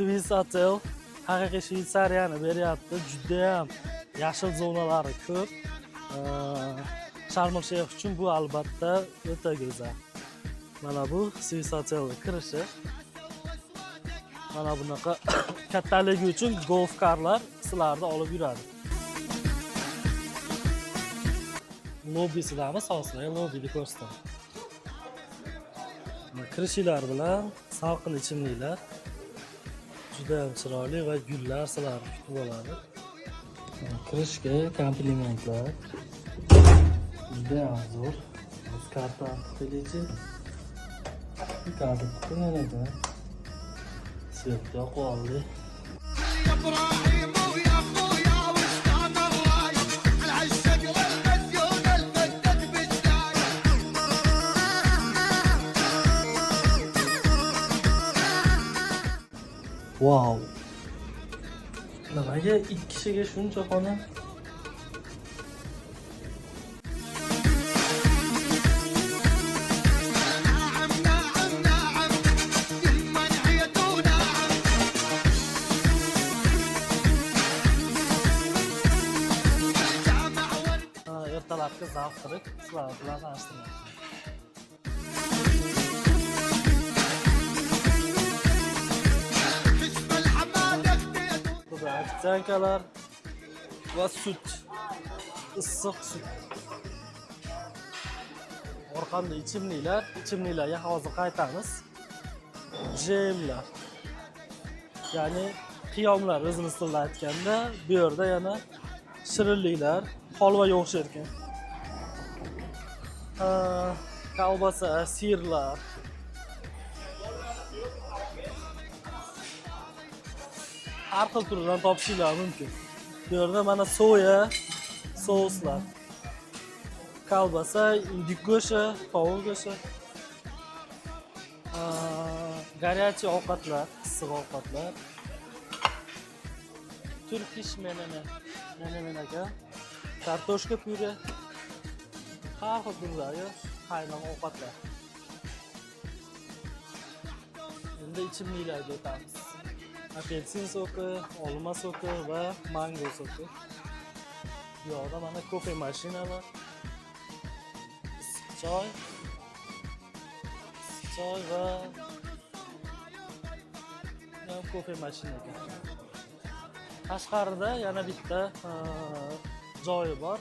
Swiss Hotel haqiqiy Shveysariyani beryapti. Juda ham yashil zonalari ko'p. Sharm-el-Sheyx uchun bu albatta o'ta go'zal. Mana bu Swiss Hotelning kirishi. Mana bunaqa kattaligi uchun golf karlar sizlarni olib yuradi. Lobbisidamiz, hozir lobbini ko'rsataman. Kirishlar bilan salqin ichimliklar juda ham chiroyli va gullar sizlarni kutib oladi. Kirishga komplimentlar. Juda ham zo'r. Biz kartani tilichi. Kartani tilichi. Svetga yoqib oldik. Wow. Nimaga 2 kishiga shuncha xona? Ertalabki zavqlik sizlar bilan tanishtirmoqchiman. Ofitsiantkalar va sut, issiq sut. Orqamda ichimliklarga hozir qaytamiz. Jemlar. Ya'ni qiyomlar o'zimiz tilda aytganda, bu yerda yana shirinliklar, holvaga o'xshar ekan. Kolbasa, sirlar. Har xil turdan topishingiz mumkin. Bu yerda mana soya, souslar. Kolbasa, indik go'shti, tovuq go'shti. Горячий ovqatlar, issiq ovqatlar. Turkish menemen aka. Kartoshka pyure. Har xil turdagi qaynoq ovqatlar. Endi ichimliklarga o'tamiz. Apelsin soki, olma soki va mango soki. Bu yoqda mana kofe mashina bor. Choy va kofe mashina. Tashqarida yana bitta joyi bor.